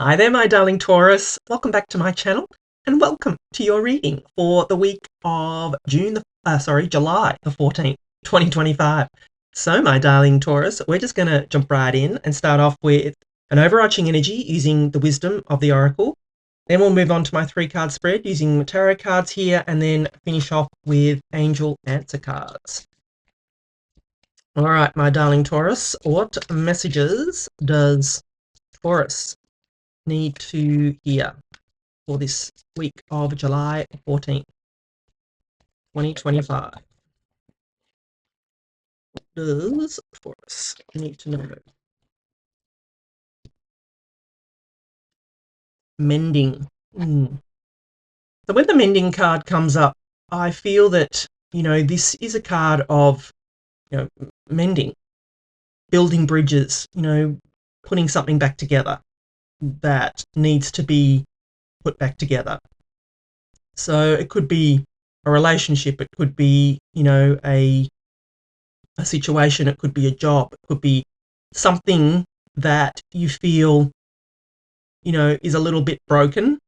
Hi there, my darling Taurus. Welcome back to my channel and welcome to your reading for the week of July the 14th, 2025. So, my darling Taurus, we're just going to jump right in and start off with an overarching energy using the wisdom of the oracle. Then we'll move on to my 3-card spread using tarot cards here and then finish off with angel answer cards. All right, my darling Taurus, what messages does Taurus need to hear for this week of July 14th, 2025? What does Taurus need to know? Mending. So when the mending card comes up, I feel that, this is a card of, mending, building bridges, putting something back together that needs to be put back together. So it could be a relationship, it could be, a situation, it could be a job, it could be something that you feel, is a little bit broken,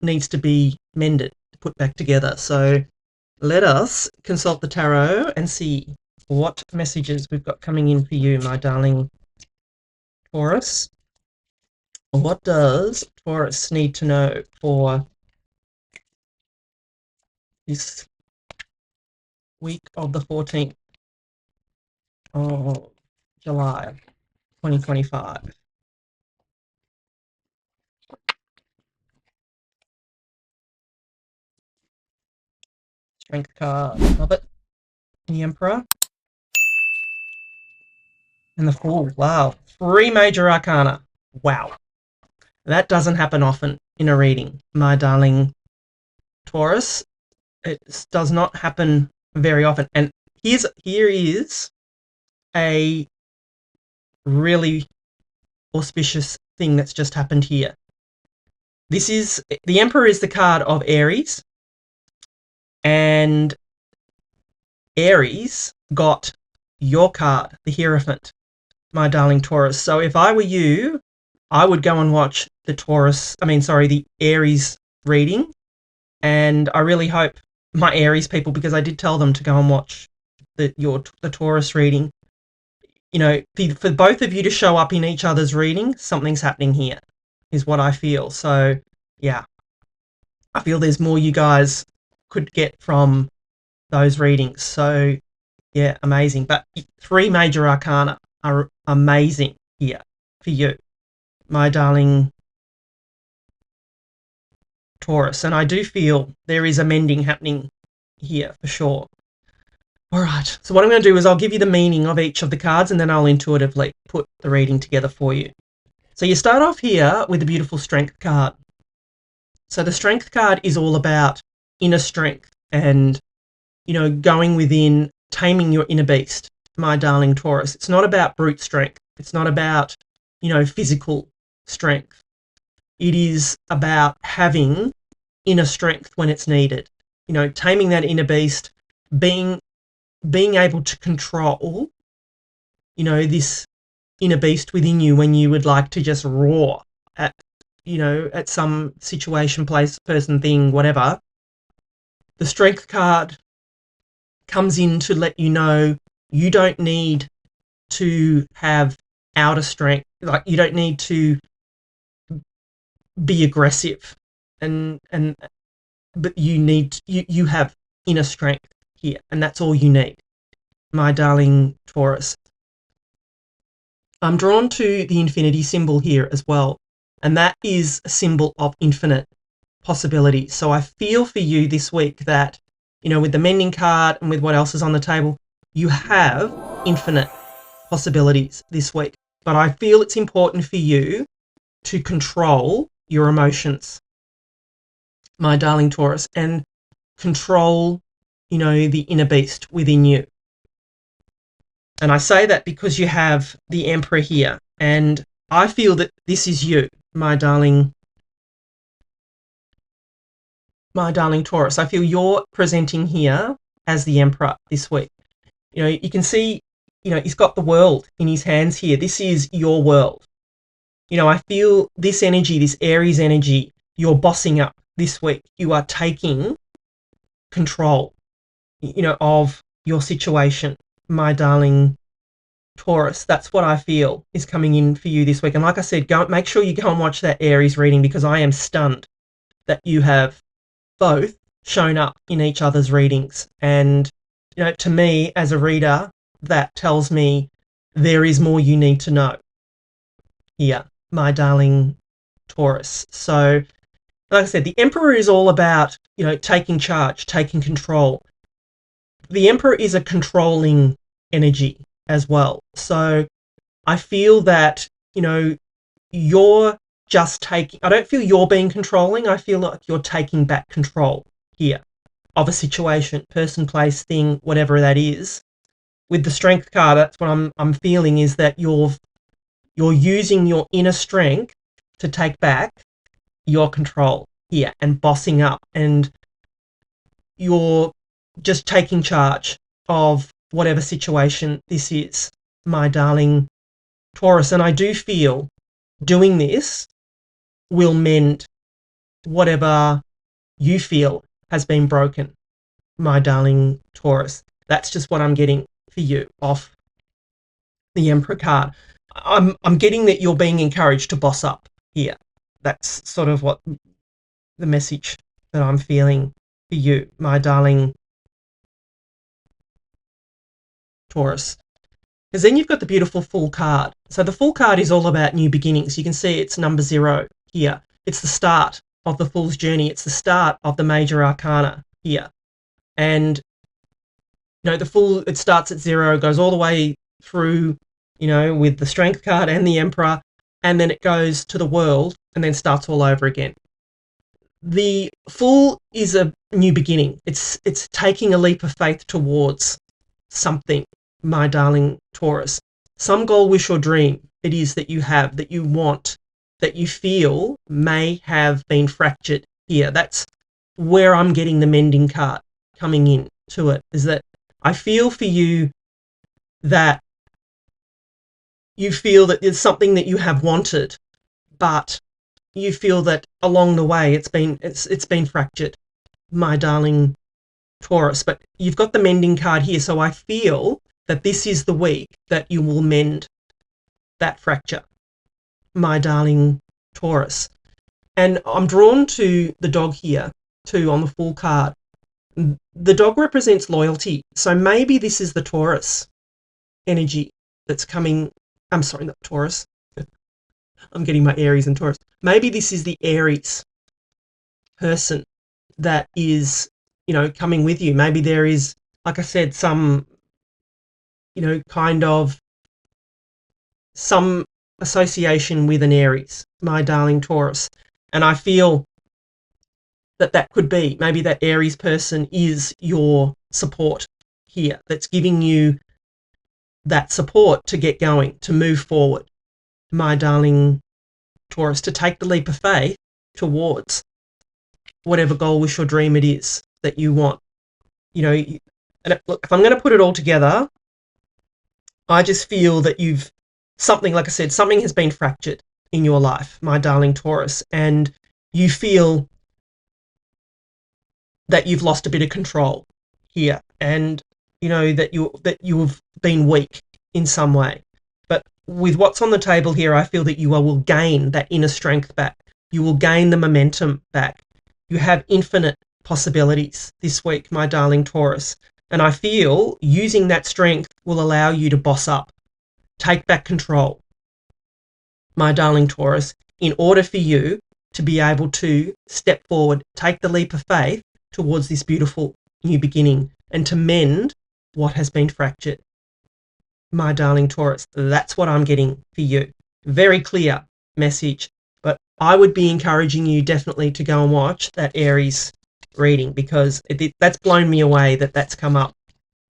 needs to be mended, put back together. So let us consult the tarot and see what messages we've got coming in for you, my darling Taurus. What does Taurus need to know for this week of the 14th of July, 2025? Strength card, love it. The Emperor. And the Fool. Wow. 3 major arcana. Wow. That doesn't happen often in a reading, my darling Taurus. It does not happen very often. And here is a really auspicious thing that's just happened here. The Emperor is the card of Aries, and Aries got your card, the Hierophant, my darling Taurus. So if I were you, I would go and watch the Aries reading, and I really hope my Aries people, because I did tell them to go and watch the Taurus reading, for both of you to show up in each other's reading, something's happening here, is what I feel. So, yeah, I feel there's more you guys could get from those readings. So, yeah, amazing. But 3 major arcana are amazing here for you, my darling Taurus. And I do feel there is a mending happening here for sure. All right, so what I'm going to do is I'll give you the meaning of each of the cards and then I'll intuitively put the reading together for you. So you start off here with the beautiful Strength card. So the Strength card is all about inner strength and, going within, taming your inner beast, my darling Taurus. It's not about brute strength. It's not about, physical strength. It is about having inner strength when it's needed. Taming that inner beast, being able to control, this inner beast within you when you would like to just roar at, at some situation, place, person, thing, whatever. The Strength card comes in to let you know you don't need to have outer strength. Like, you don't need to be aggressive but you have inner strength here, and that's all you need, my darling Taurus. I'm drawn to the infinity symbol here as well, and that is a symbol of infinite possibilities. So I feel for you this week that, with the mending card and with what else is on the table, you have infinite possibilities this week. But I feel it's important for you to control your emotions, my darling Taurus, and control, the inner beast within you. And I say that because you have the Emperor here, and I feel that this is you, my darling Taurus. I feel you're presenting here as the Emperor this week. You can see, he's got the world in his hands here. This is your world. I feel this energy, this Aries energy, you're bossing up this week. You are taking control, of your situation, my darling Taurus. That's what I feel is coming in for you this week. And like I said, make sure you go and watch that Aries reading, because I am stunned that you have both shown up in each other's readings. And, to me, as a reader, that tells me there is more you need to know here, my darling Taurus. So, like I said, the Emperor is all about, taking charge, taking control. The Emperor is a controlling energy as well. So I feel that, you're just taking, I don't feel you're being controlling. I feel like you're taking back control here of a situation, person, place, thing, whatever that is. With the Strength card, that's what I'm feeling, is that you're using your inner strength to take back your control here and bossing up, and you're just taking charge of whatever situation this is, my darling Taurus. And I do feel doing this will mend whatever you feel has been broken, my darling Taurus. That's just what I'm getting for you off the Emperor card. I'm getting that you're being encouraged to boss up here. That's sort of what the message that I'm feeling for you, my darling Taurus. Because then you've got the beautiful Fool card. So the Fool card is all about new beginnings. You can see it's number 0 here. It's the start of the Fool's journey. It's the start of the major arcana here. And, the Fool, it starts at 0, goes all the way through, with the Strength card and the Emperor, and then it goes to the World and then starts all over again. The Fool is a new beginning. It's taking a leap of faith towards something, my darling Taurus. Some goal, wish, or dream it is that you have, that you want, that you feel may have been fractured here. That's where I'm getting the mending card coming in to it, is that I feel for you that you feel that there's something that you have wanted, but you feel that along the way it's been fractured, my darling Taurus. But you've got the mending card here, so I feel that this is the week that you will mend that fracture, my darling Taurus. And I'm drawn to the dog here too on the Fool card. The dog represents loyalty, so maybe this is the Taurus energy that's coming. I'm sorry, not Taurus. I'm getting my Aries and Taurus. Maybe this is the Aries person that is, coming with you. Maybe there is, like I said, some, kind of some association with an Aries, my darling Taurus. And I feel that could be, maybe that Aries person is your support here, that's giving you that support to get going, to move forward, my darling Taurus, to take the leap of faith towards whatever goal, wish, or dream it is that you want. And look, if I'm going to put it all together, I just feel that something, like I said, something has been fractured in your life, my darling Taurus, and you feel that you've lost a bit of control here, and that you have been weak in some way. But with what's on the table here, I feel that you will gain that inner strength back. You will gain the momentum back. You have infinite possibilities this week, my darling Taurus. And I feel using that strength will allow you to boss up, take back control, my darling Taurus, in order for you to be able to step forward, take the leap of faith towards this beautiful new beginning, and to mend what has been fractured, my darling Taurus. That's what I'm getting for you. Very clear message. But I would be encouraging you definitely to go and watch that Aries reading, because that's blown me away that that's come up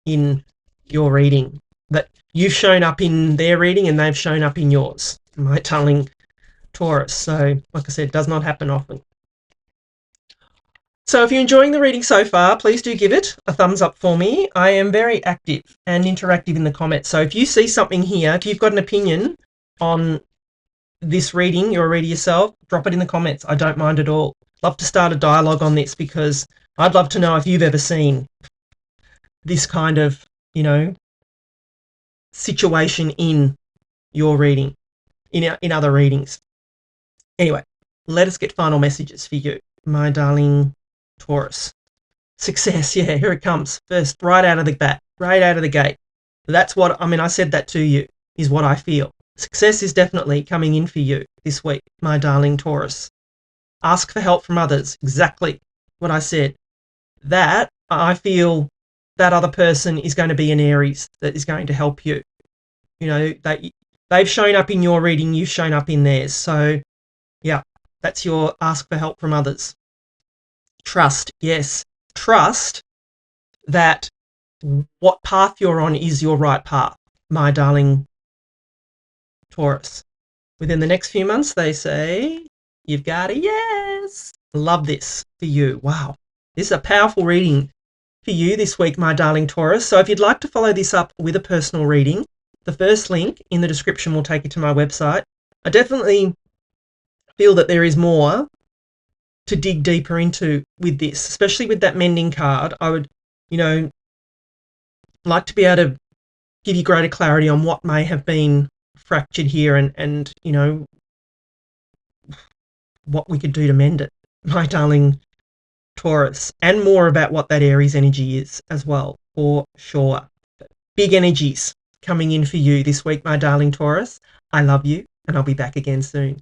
in your reading, that you've shown up in their reading and they've shown up in yours, my darling Taurus. So, like I said, it does not happen often. So if you're enjoying the reading so far, please do give it a thumbs up for me. I am very active and interactive in the comments. So if you see something here, if you've got an opinion on this reading, your reader yourself, drop it in the comments. I don't mind at all. Love to start a dialogue on this because I'd love to know if you've ever seen this kind of, situation in your reading, in other readings. Anyway, let us get final messages for you, my darling Taurus. Success, yeah, here it comes. First, right out of the bat, right out of the gate. That's what, I said that to you, is what I feel. Success is definitely coming in for you this week, my darling Taurus. Ask for help from others, exactly what I said. That, I feel that other person is going to be an Aries that is going to help you. They've shown up in your reading, you've shown up in theirs. So, yeah, that's your ask for help from others. Trust, yes. Trust that what path you're on is your right path, my darling Taurus. Within the next few months, they say, you've got a yes. Love this for you. Wow. This is a powerful reading for you this week, my darling Taurus. So if you'd like to follow this up with a personal reading, the first link in the description will take you to my website. I definitely feel that there is more to dig deeper into with this, especially with that mending card. I would, like to be able to give you greater clarity on what may have been fractured here and what we could do to mend it, my darling Taurus, and more about what that Aries energy is as well, for sure. Big energies coming in for you this week, my darling Taurus. I love you, and I'll be back again soon.